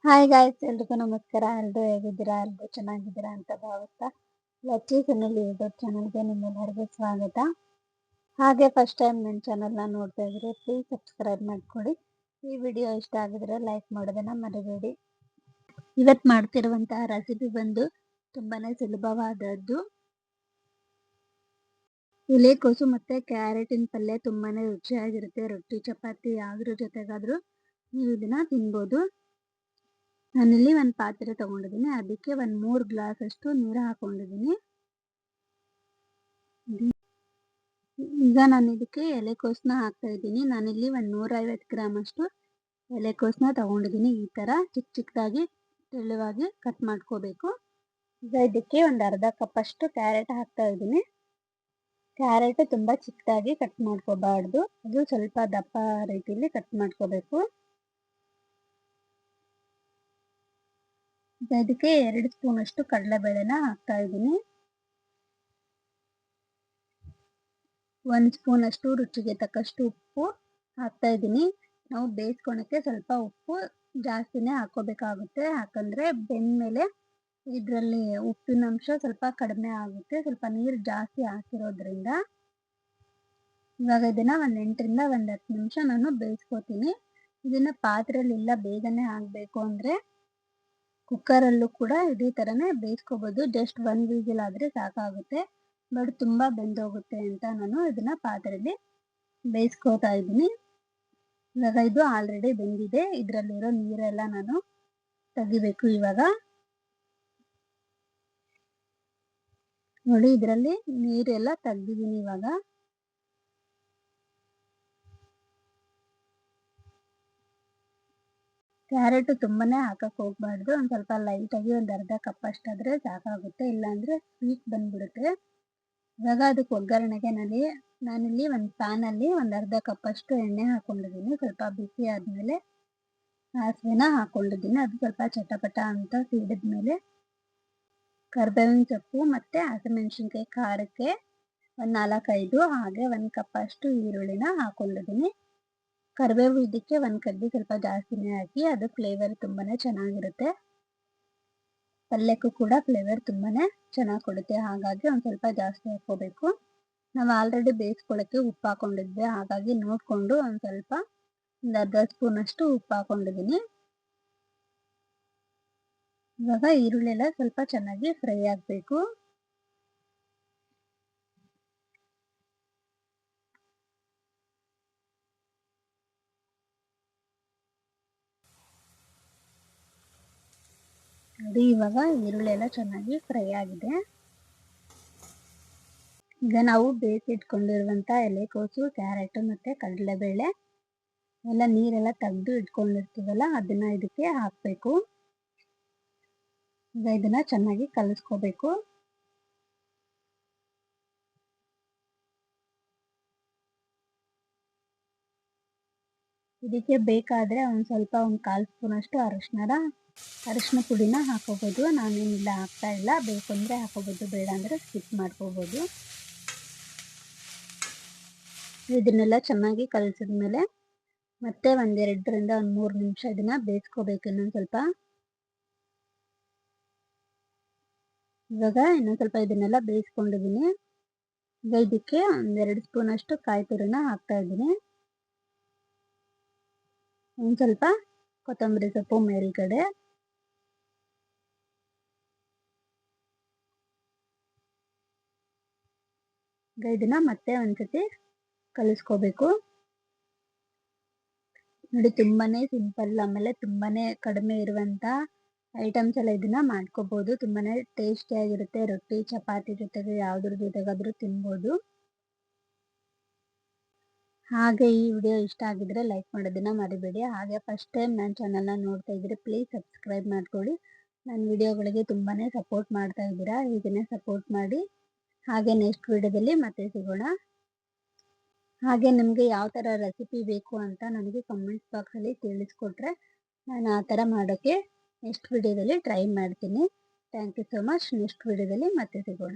Hi guys, ಎಲ್ರಿಗೂ ನಮಸ್ಕಾರ. ಎಲ್ರು ಹೇಗಿದ್ದೀರಾ? ಎಲ್ರು ಚೆನ್ನಾಗಿದ್ದೀರಾ ಅಂತ ಭಾವಿಸ್ತಾ ಲಚ್ಚಿ ಸುನಿಲ್ ಯೂಟ್ಯೂಬ್ ಚಾನಲ್ಗೆ ನಿಮ್ಮೆಲ್ಲರಿಗೂ ಸ್ವಾಗತ. ಹಾಗೆ ಫಸ್ಟ್ ಟೈಮ್ ನನ್ನ ಚಾನಲ್ನ ನೋಡ್ತಾ ಇದ್ರೆ ಪ್ಲೀಸ್ ಸಬ್ಸ್ಕ್ರೈಬ್ ಮಾಡ್ಕೊಳ್ಳಿ. ಈ ವಿಡಿಯೋ ಇಷ್ಟ ಆಗಿದ್ರೆ ಲೈಕ್ ಮಾಡೋದನ್ನ ಮರಿಬೇಡಿ. ಇವತ್ತು ಮಾಡ್ತಿರುವಂತಹ ರೆಸಿಪಿ ಬಂದು ತುಂಬಾನೇ ಸುಲಭವಾದದ್ದು. ಎಲೆಕೋಸು ಮತ್ತೆ ಕ್ಯಾರೆಟಿನ ಪಲ್ಯ ತುಂಬಾನೇ ರುಚಿಯಾಗಿರುತ್ತೆ. ರೊಟ್ಟಿ ಚಪಾತಿ ಯಾವ್ದ್ರ ಜೊತೆಗಾದ್ರೂ ನೀವು ಇದನ್ನ ತಿನ್ಬೋದು. ನಾನಿಲ್ಲಿ ಒಂದು ಪಾತ್ರೆ ತಗೊಂಡಿದ್ದೀನಿ. ಅದಕ್ಕೆ ಒಂದು 3 ಗ್ಲಾಸ್ ಅಷ್ಟು ನೀರು ಹಾಕೊಂಡಿದ್ದೀನಿ. ಈಗ ನಾನು ಇದಕ್ಕೆ ಎಲೆಕೋಸನ್ನ ಹಾಕ್ತಾ ಇದ್ದೀನಿ. ನಾನಿಲ್ಲಿ ಒಂದು 150 ಗ್ರಾಮ್ ಅಷ್ಟು ಎಲೆಕೋಸನ್ನ ತಗೊಂಡಿದ್ದೀನಿ. ಈ ತರ ಚಿಕ್ಕ ಚಿಕ್ಕದಾಗಿ ತೆಳುವಾಗಿ ಕಟ್ ಮಾಡ್ಕೋಬೇಕು. ಈಗ ಇದಕ್ಕೆ ಒಂದು ಅರ್ಧ ಕಪ್ ಅಷ್ಟು ಕ್ಯಾರೆಟ್ ಹಾಕ್ತಾ ಇದ್ದೀನಿ. ಕ್ಯಾರೆಟ್ ತುಂಬಾ ಚಿಕ್ಕದಾಗಿ ಕಟ್ ಮಾಡ್ಕೋಬಾರ್ದು, ಅದು ಸ್ವಲ್ಪ ದಪ್ಪ ರೀತಿಯಲ್ಲಿ ಕಟ್ ಮಾಡ್ಕೋಬೇಕು. ಇದಕ್ಕೆ 2 ಸ್ಪೂನ್ ಅಷ್ಟು ಕಡಲೆಬೇಳೆನ ಹಾಕ್ತಾ ಇದ್ದೀನಿ. 1 ಸ್ಪೂನ್ ಅಷ್ಟು ರುಚಿಗೆ ತಕ್ಕಷ್ಟು ಉಪ್ಪು ಹಾಕ್ತಾ ಇದ್ದೀನಿ. ನಾವು ಬೇಯಿಸ್ಕೊಳಕ್ಕೆ ಸ್ವಲ್ಪ ಉಪ್ಪು ಜಾಸ್ತಿನೇ ಹಾಕೋಬೇಕಾಗುತ್ತೆ, ಯಾಕಂದ್ರೆ ಬೆಂದ್ಮೇಲೆ ಇದರಲ್ಲಿ ಉಪ್ಪಿನ ಅಂಶ ಸ್ವಲ್ಪ ಕಡಿಮೆ ಆಗುತ್ತೆ, ಸ್ವಲ್ಪ ನೀರು ಜಾಸ್ತಿ ಹಾಕಿರೋದ್ರಿಂದ. ಇವಾಗ ಇದನ್ನ ಒಂದು 8ರಿಂದ 10 ನಿಮಿಷ ನಾನು ಬೇಯಿಸ್ಕೊತೀನಿ. ಇದನ್ನ ಪಾತ್ರೆಯಲ್ಲೆಲ್ಲ ಬೇಗನೆ ಆಗಬೇಕು ಅಂದ್ರೆ ಕುಕ್ಕರಲ್ಲೂ ಕೂಡ ಇದೇ ಥರನೇ ಬೇಯಿಸ್ಕೋಬೋದು. ಜಸ್ಟ್ 1 ವಿಸಿಲ್ ಆದರೆ ಸಾಕಾಗುತ್ತೆ. ಬಟ್ ತುಂಬ ಬೆಂದೋಗುತ್ತೆ ಅಂತ ನಾನು ಇದನ್ನ ಪಾತ್ರೆಯಲ್ಲಿ ಬೇಯಿಸ್ಕೋತಾ ಇದ್ದೀನಿ. ಇವಾಗ ಇದು ಆಲ್ರೆಡಿ ಬೆಂದಿದೆ. ಇದರಲ್ಲಿರೋ ನೀರೆಲ್ಲ ನಾನು ತೆಗಿಬೇಕು. ಇವಾಗ ನೋಡಿ, ಇದರಲ್ಲಿ ನೀರೆಲ್ಲ ತೆಗ್ದಿದ್ದೀನಿ. ಇವಾಗ ಕ್ಯಾರೆಟ್ ತುಂಬಾನೇ ಹಾಕಕ್ ಹೋಗ್ಬಾರ್ದು. ಒಂದು ಸ್ವಲ್ಪ ಲೈಟಾಗಿ ಒಂದು ಅರ್ಧ ಕಪ್ ಅಷ್ಟಾದ್ರೆ ಸಾಕಾಗುತ್ತೆ, ಇಲ್ಲಾಂದ್ರೆ ಸ್ವೀಟ್ ಬಂದ್ಬಿಡುತ್ತೆ. ಇವಾಗ ಅದಕ್ಕೆ ಒಗ್ಗರಣೆಗೆ ನಾನಿಲ್ಲಿ ಒಂದು ಪ್ಯಾನಲ್ಲಿ ಒಂದು ಅರ್ಧ ಕಪ್ ಅಷ್ಟು ಎಣ್ಣೆ ಹಾಕೊಂಡಿದ್ದೀನಿ. ಸ್ವಲ್ಪ ಬಿಸಿ ಆದಮೇಲೆ ಸಾಸಿವೆನ ಹಾಕೊಂಡಿದ್ದೀನಿ. ಅದು ಸ್ವಲ್ಪ ಚಟಪಟ ಅಂತ ಸಿಡಿದ್ಮೇಲೆ ಕರ್ಬೇವಿನ ಸೊಪ್ಪು ಮತ್ತು ಹಸಿಮೆಣಸಿನ್ಕಾಯಿ ಖಾರಕ್ಕೆ ಒಂದು 4-5, ಹಾಗೆ 1 ಕಪ್ ಅಷ್ಟು ಈರುಳ್ಳಿನ ಹಾಕೊಂಡಿದ್ದೀನಿ. ಕರಿಬೇವು ಇದಕ್ಕೆ 1 ಕಡ್ಡಿ ಸ್ವಲ್ಪ ಜಾಸ್ತಿನೇ ಹಾಕಿ, ಅದು ಫ್ಲೇವರ್ ತುಂಬಾನೇ ಚೆನ್ನಾಗಿರುತ್ತೆ. ಪಲ್ಯಕ್ಕೂ ಕೂಡ ಫ್ಲೇವರ್ ತುಂಬಾನೇ ಚೆನ್ನಾಗಿ ಕೊಡುತ್ತೆ, ಹಾಗಾಗಿ ಒಂದು ಸ್ವಲ್ಪ ಜಾಸ್ತಿ ಹಾಕೋಬೇಕು. ನಾವು ಆಲ್ರೆಡಿ ಬೇಯಿಸ್ಕೊಳ್ಳೋಕ್ಕೆ ಉಪ್ಪು ಹಾಕೊಂಡಿದ್ವಿ, ಹಾಗಾಗಿ ನೋಡಿಕೊಂಡು ಒಂದು ಸ್ವಲ್ಪ ಒಂದು ಅರ್ಧ ಸ್ಪೂನ್ ಅಷ್ಟು ಉಪ್ಪು ಹಾಕೊಂಡಿದ್ದೀನಿ. ಇವಾಗ ಈರುಳ್ಳಿ ಎಲ್ಲ ಸ್ವಲ್ಪ ಚೆನ್ನಾಗಿ ಫ್ರೈ ಆಗಬೇಕು. ನೋಡಿ, ಇವಾಗ ಈರುಳ್ಳಿ ಎಲ್ಲ ಚೆನ್ನಾಗಿ ಫ್ರೈ ಆಗಿದೆ. ಈಗ ನಾವು ಬೇಯಿಸಿಟ್ಕೊಂಡಿರುವಂಥ ಎಲೆಕೋಸು, ಕ್ಯಾರೆಟ್ ಮತ್ತು ಕಡಲೆಬೇಳೆ ಎಲ್ಲ ನೀರೆಲ್ಲ ತೆಗೆದು ಇಟ್ಕೊಂಡಿರ್ತೀವಲ್ಲ, ಅದನ್ನ ಇದಕ್ಕೆ ಹಾಕಬೇಕು. ಈಗ ಇದನ್ನ ಚೆನ್ನಾಗಿ ಕಲಿಸ್ಕೋಬೇಕು. ಇದಕ್ಕೆ ಬೇಕಾದರೆ ಒಂದು ಸ್ವಲ್ಪ 1/4 ಸ್ಪೂನ್ ಅಷ್ಟು ಅರಿಶಿನ ಪುಡಿನ ಹಾಕೋಬೋದು. ನಾನೇನಿಲ್ಲ ಹಾಕ್ತಾ ಇಲ್ಲ, ಬೇಕು ಅಂದರೆ ಹಾಕೋಬೋದು, ಬೇಡ ಅಂದರೆ ಸ್ಕಿಪ್ ಮಾಡ್ಕೋಬೋದು. ಇದನ್ನೆಲ್ಲ ಚೆನ್ನಾಗಿ ಕಲಿಸಿದ್ಮೇಲೆ ಮತ್ತೆ 2ರಿಂದ 3 ನಿಮಿಷ ಇದನ್ನ ಬೇಯಿಸ್ಕೋಬೇಕು ಇನ್ನೊಂದು ಸ್ವಲ್ಪ. ಇವಾಗ ಇನ್ನೊಂದು ಸ್ವಲ್ಪ ಇದನ್ನೆಲ್ಲ ಬೇಯಿಸ್ಕೊಂಡಿದ್ದೀನಿ. ಈಗ ಇದಕ್ಕೆ 1-2 ಸ್ಪೂನ್ ಅಷ್ಟು ಕಾಯಿ ತುರಿನ ಹಾಕ್ತಾ ಇದ್ದೀನಿ. ಒಂದು ಸ್ವಲ್ಪ ಕೊತ್ತಂಬರಿ ಸೊಪ್ಪು ಮೇಲ್ಗಡೆ. ಈಗ ಇದನ್ನ ಮತ್ತೆ ಒಂದ್ಸತಿ ಕಲಿಸ್ಕೋಬೇಕು. ನೋಡಿ, ತುಂಬಾನೇ ಸಿಂಪಲ್, ಆಮೇಲೆ ತುಂಬಾನೇ ಕಡಿಮೆ ಇರುವಂತ ಐಟಮ್ಸ್ ಎಲ್ಲ ಇದನ್ನ ಮಾಡ್ಕೋಬಹುದು. ತುಂಬಾನೇ ಟೇಸ್ಟಿಯಾಗಿರುತ್ತೆ. ರೊಟ್ಟಿ ಚಪಾತಿ ಜೊತೆಗೆ ಯಾವ್ದ್ರ ಜೊತೆಗಾದ್ರೂ ತಿನ್ಬೋದು. ಹಾಗೆ ಈ ವಿಡಿಯೋ ಇಷ್ಟ ಆಗಿದ್ರೆ ಲೈಕ್ ಮಾಡೋದನ್ನ ಮರಿಬೇಡಿ. ಹಾಗೆ ಫಸ್ಟ್ ಟೈಮ್ ನನ್ನ ಚಾನಲ್ನ ನೋಡ್ತಾ ಇದ್ರೆ ಪ್ಲೀಸ್ ಸಬ್ಸ್ಕ್ರೈಬ್ ಮಾಡ್ಕೊಳ್ಳಿ. ನನ್ನ ವಿಡಿಯೋಗಳಿಗೆ ತುಂಬಾನೇ ಸಪೋರ್ಟ್ ಮಾಡ್ತಾ ಇದ್ದೀರಾ, ಹೀಗೇನೆ ಸಪೋರ್ಟ್ ಮಾಡಿ. ಹಾಗೆ ನೆಕ್ಸ್ಟ್ ವಿಡಿಯೋದಲ್ಲಿ ಮತ್ತೆ ಸಿಗೋಣ. ಹಾಗೆ ನಿಮಗೆ ಯಾವ ಥರ ರೆಸಿಪಿ ಬೇಕು ಅಂತ ನನಗೆ ಕಮೆಂಟ್ಸ್ ಬಾಕ್ಸಲ್ಲಿ ತಿಳಿಸ್ಕೊಟ್ರೆ ನಾನು ಆ ಥರ ಮಾಡೋಕ್ಕೆ ನೆಕ್ಸ್ಟ್ ವಿಡಿಯೋದಲ್ಲಿ ಟ್ರೈ ಮಾಡ್ತೀನಿ. Thank you so much. Next ವಿಡಿಯೋದಲ್ಲಿ ಮತ್ತೆ ಸಿಗೋಣ.